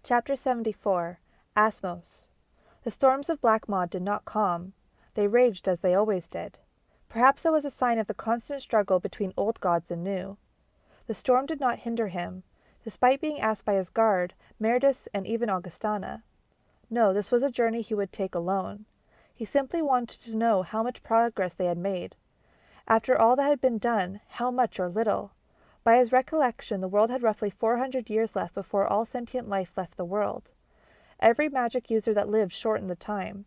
Chapter 74 Asmos. The storms of Black Maw did not calm. They raged as they always did. Perhaps it was a sign of the constant struggle between old gods and new. The storm did not hinder him, despite being asked by his guard, Meredith and even Augustana. No, this was a journey he would take alone. He simply wanted to know how much progress they had made. After all that had been done, how much or little? By his recollection, the world had roughly 400 years left before all sentient life left the world. Every magic user that lived shortened the time.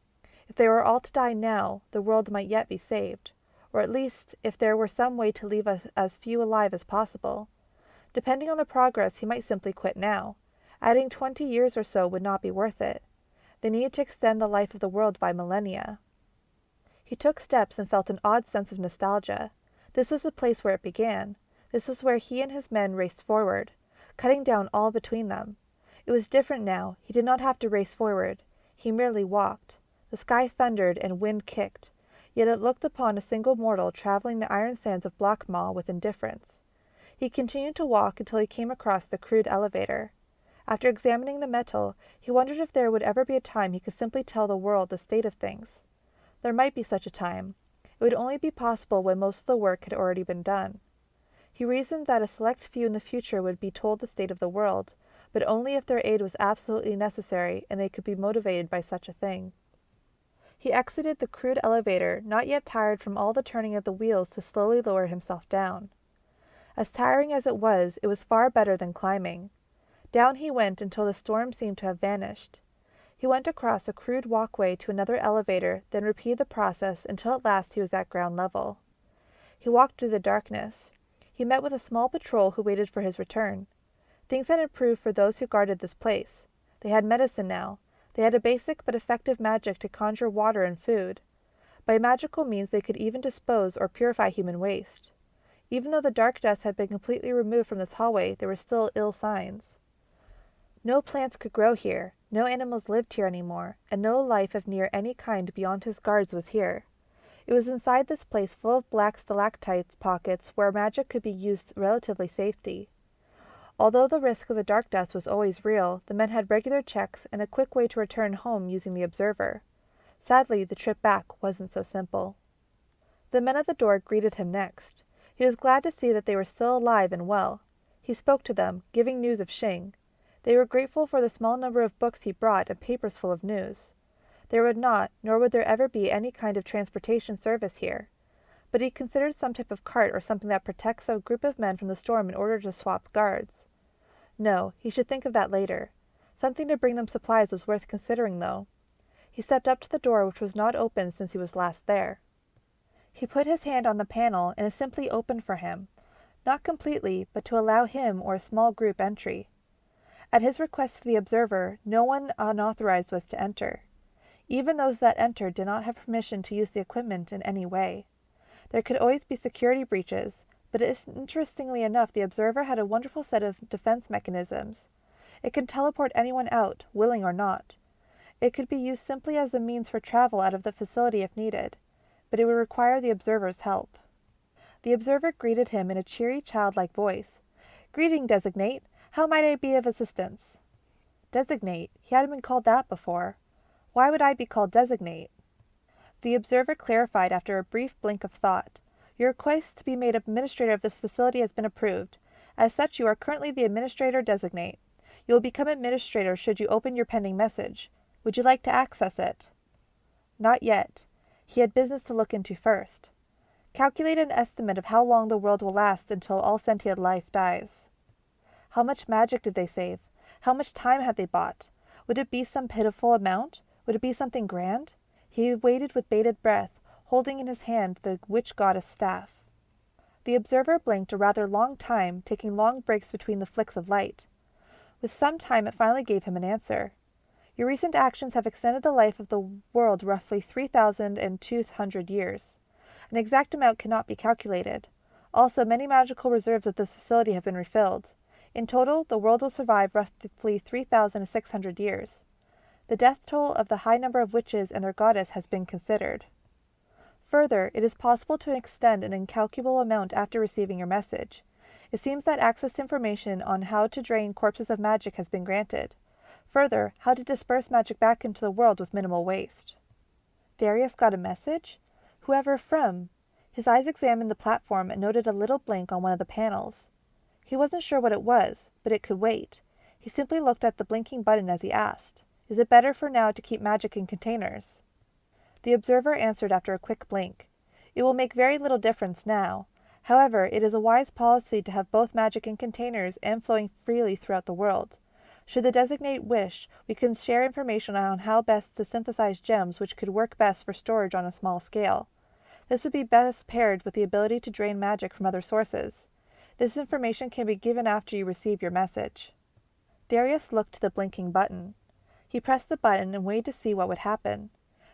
If they were all to die now, the world might yet be saved, or at least if there were some way to leave as few alive as possible. Depending on the progress, he might simply quit now. Adding 20 years or so would not be worth it. They needed to extend the life of the world by millennia. He took steps and felt an odd sense of nostalgia. This was the place where it began. This was where he and his men raced forward, cutting down all between them. It was different now. He did not have to race forward. He merely walked. The sky thundered and wind kicked, yet it looked upon a single mortal traveling the iron sands of Black Maw with indifference. He continued to walk until he came across the crude elevator. After examining the metal, he wondered if there would ever be a time he could simply tell the world the state of things. There might be such a time. It would only be possible when most of the work had already been done. He reasoned that a select few in the future would be told the state of the world, but only if their aid was absolutely necessary and they could be motivated by such a thing. He exited the crude elevator, not yet tired from all the turning of the wheels to slowly lower himself down. As tiring as it was far better than climbing. Down he went until the storm seemed to have vanished. He went across a crude walkway to another elevator, then repeated the process until at last he was at ground level. He walked through the darkness. He met with a small patrol who waited for his return. Things had improved for those who guarded this place. They had medicine now. They had a basic but effective magic to conjure water and food. By magical means they could even dispose or purify human waste. Even though the dark dust had been completely removed from this hallway, there were still ill signs. No plants could grow here, no animals lived here anymore, and no life of near any kind beyond his guards was here. It was inside this place full of black stalactites pockets where magic could be used relatively safely. Although the risk of the dark dust was always real, the men had regular checks and a quick way to return home using the observer. Sadly, the trip back wasn't so simple. The men at the door greeted him next. He was glad to see that they were still alive and well. He spoke to them, giving news of Xing. They were grateful for the small number of books he brought and papers full of news. There would not, nor would there ever be, any kind of transportation service here. But he considered some type of cart or something that protects a group of men from the storm in order to swap guards. No, he should think of that later. Something to bring them supplies was worth considering, though. He stepped up to the door, which was not open since he was last there. He put his hand on the panel, and it simply opened for him. Not completely, but to allow him or a small group entry. At his request to the observer, no one unauthorized was to enter. Even those that entered did not have permission to use the equipment in any way. There could always be security breaches, but interestingly enough, the observer had a wonderful set of defense mechanisms. It could teleport anyone out, willing or not. It could be used simply as a means for travel out of the facility if needed, but it would require the observer's help. The observer greeted him in a cheery, childlike voice. "Greeting, Designate. How might I be of assistance?" Designate? He hadn't been called that before. Why would I be called Designate? The observer clarified after a brief blink of thought. Your request to be made administrator of this facility has been approved. As such, you are currently the administrator designate. You will become administrator should you open your pending message. Would you like to access it? Not yet. He had business to look into first. Calculate an estimate of how long the world will last until all sentient life dies. How much magic did they save? How much time had they bought? Would it be some pitiful amount? Would it be something grand? He waited with bated breath, holding in his hand the witch goddess staff. The observer blinked a rather long time, taking long breaks between the flicks of light. With some time it finally gave him an answer. Your recent actions have extended the life of the world roughly 3,200 years. An exact amount cannot be calculated. Also, many magical reserves at this facility have been refilled. In total, the world will survive roughly 3,600 years. The death toll of the high number of witches and their goddess has been considered. Further, it is possible to extend an incalculable amount after receiving your message. It seems that access to information on how to drain corpses of magic has been granted. Further, how to disperse magic back into the world with minimal waste. Darius got a message? Whoever from? His eyes examined the platform and noted a little blank on one of the panels. He wasn't sure what it was, but it could wait. He simply looked at the blinking button as he asked, "Is it better for now to keep magic in containers?" The observer answered after a quick blink. "It will make very little difference now. However, it is a wise policy to have both magic in containers and flowing freely throughout the world. Should the designate wish, we can share information on how best to synthesize gems which could work best for storage on a small scale. This would be best paired with the ability to drain magic from other sources. This information can be given after you receive your message." Darius looked to the blinking button. He pressed the button and waited to see what would happen.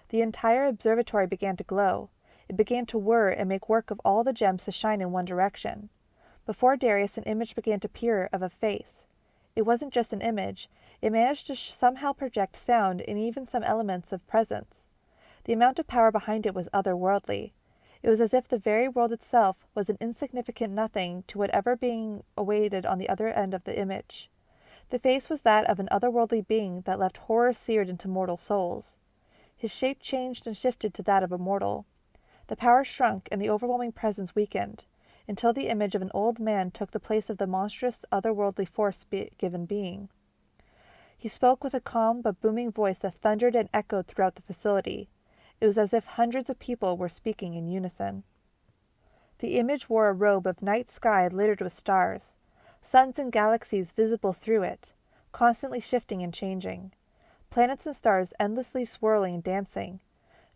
The entire observatory began to glow. It began to whir and make work of all the gems to shine in one direction. Before Darius, an image began to appear of a face. It wasn't just an image. It managed to somehow project sound and even some elements of presence. The amount of power behind it was otherworldly. It was as if the very world itself was an insignificant nothing to whatever being awaited on the other end of the image. The face was that of an otherworldly being that left horror seared into mortal souls. His shape changed and shifted to that of a mortal. The power shrunk and the overwhelming presence weakened, until the image of an old man took the place of the monstrous otherworldly force-given being. He spoke with a calm but booming voice that thundered and echoed throughout the facility. It was as if hundreds of people were speaking in unison. The image wore a robe of night sky littered with stars, suns and galaxies visible through it, constantly shifting and changing, planets and stars endlessly swirling and dancing.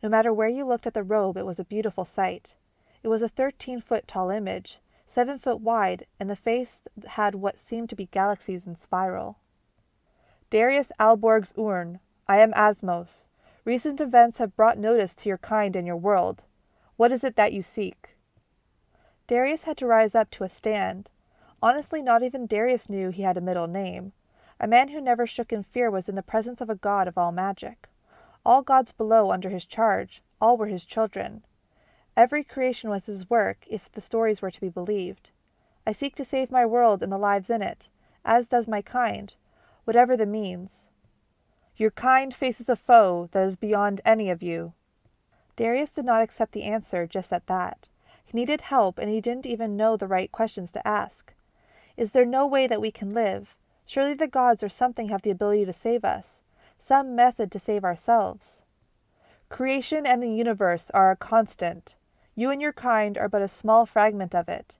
No matter where you looked at the robe, it was a beautiful sight. It was a 13-foot tall image, 7 foot wide, and the face had what seemed to be galaxies in spiral. "Darius Alborg's Urn, I am Asmos. Recent events have brought notice to your kind and your world. What is it that you seek?" Darius had to rise up to a stand. Honestly, not even Darius knew he had a middle name. A man who never shook in fear was in the presence of a god of all magic. All gods below under his charge, all were his children. Every creation was his work, if the stories were to be believed. "I seek to save my world and the lives in it, as does my kind, whatever the means." "Your kind faces a foe that is beyond any of you." Darius did not accept the answer just at that. He needed help, and he didn't even know the right questions to ask. "Is there no way that we can live? Surely the gods or something have the ability to save us. Some method to save ourselves." "Creation and the universe are a constant. You and your kind are but a small fragment of it.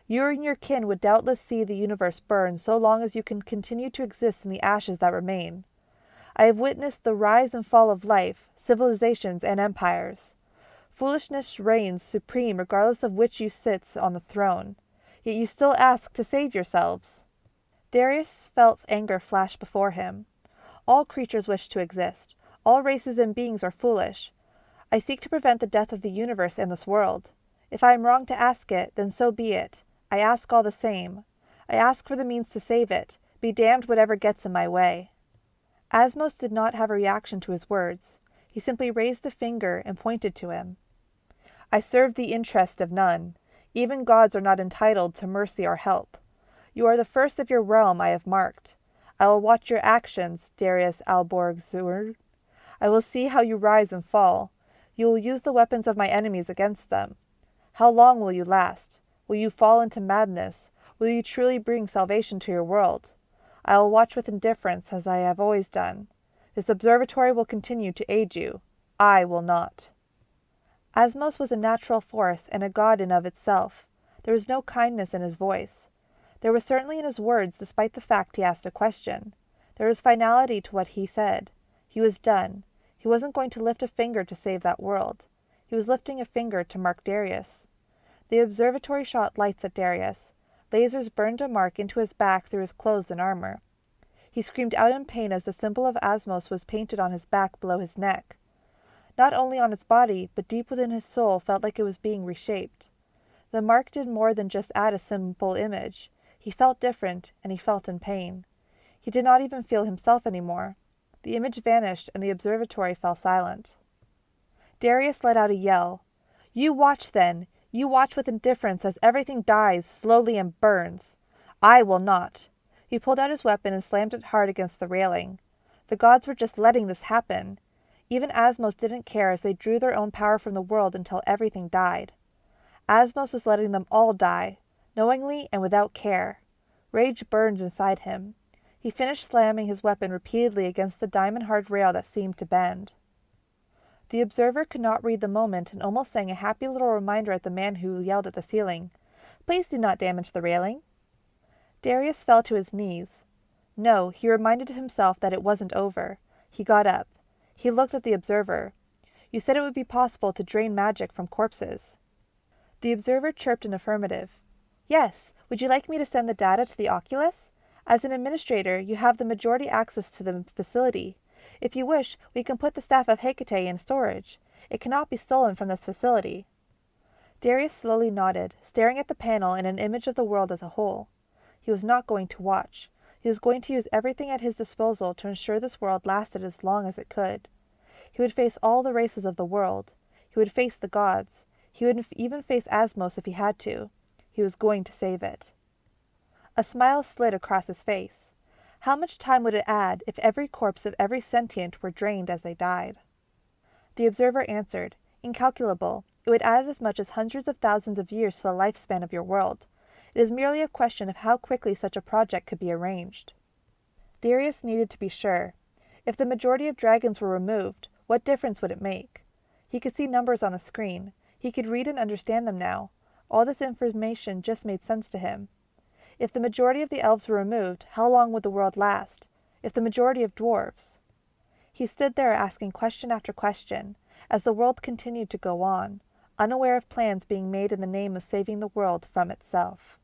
You and your kin would doubtless see the universe burn so long as you can continue to exist in the ashes that remain. I have witnessed the rise and fall of life, civilizations, and empires. Foolishness reigns supreme regardless of which you sits on the throne, yet you still ask to save yourselves." Darius felt anger flash before him. All creatures wish to exist. All races and beings are foolish. I seek to prevent the death of the universe and this world. If I am wrong to ask it, then so be it. I ask all the same. I ask for the means to save it. Be damned whatever gets in my way. Asmos did not have a reaction to his words. He simply raised a finger and pointed to him. "I serve the interest of none. Even gods are not entitled to mercy or help. You are the first of your realm I have marked. I will watch your actions, Darius Alborg-Zur. I will see how you rise and fall. You will use the weapons of my enemies against them. How long will you last? Will you fall into madness? Will you truly bring salvation to your world? I will watch with indifference, as I have always done. This observatory will continue to aid you. I will not." Asmos was a natural force and a god in of itself. There was no kindness in his voice. There was certainly in his words, despite the fact he asked a question. There was finality to what he said. He was done. He wasn't going to lift a finger to save that world. He was lifting a finger to mark Darius. The observatory shot lights at Darius. Lasers burned a mark into his back through his clothes and armor. He screamed out in pain as the symbol of Asmos was painted on his back below his neck. Not only on his body, but deep within his soul felt like it was being reshaped. The mark did more than just add a simple image. He felt different, and he felt in pain. He did not even feel himself anymore. The image vanished, and the observatory fell silent. Darius let out a yell. "You watch, then! You watch with indifference as everything dies slowly and burns. I will not." He pulled out his weapon and slammed it hard against the railing. The gods were just letting this happen. Even Asmos didn't care as they drew their own power from the world until everything died. Asmos was letting them all die, knowingly and without care. Rage burned inside him. He finished slamming his weapon repeatedly against the diamond-hard rail that seemed to bend. The observer could not read the moment and almost sang a happy little reminder at the man who yelled at the ceiling, "Please do not damage the railing." Darius fell to his knees. No, he reminded himself that it wasn't over. He got up. He looked at the observer. "You said it would be possible to drain magic from corpses." The observer chirped an affirmative. "Yes, would you like me to send the data to the Oculus? As an administrator, you have the majority access to the facility. If you wish, we can put the staff of Hecate in storage. It cannot be stolen from this facility." Darius slowly nodded, staring at the panel and an image of the world as a whole. He was not going to watch. He was going to use everything at his disposal to ensure this world lasted as long as it could. He would face all the races of the world. He would face the gods. He would even face Asmos if he had to. He was going to save it. A smile slid across his face. How much time would it add if every corpse of every sentient were drained as they died? The observer answered, "Incalculable. It would add as much as hundreds of thousands of years to the lifespan of your world. It is merely a question of how quickly such a project could be arranged." Darius needed to be sure. If the majority of dragons were removed, what difference would it make? He could see numbers on the screen. He could read and understand them now. All this information just made sense to him. If the majority of the elves were removed, how long would the world last? If the majority of dwarves? He stood there asking question after question, as the world continued to go on, unaware of plans being made in the name of saving the world from itself.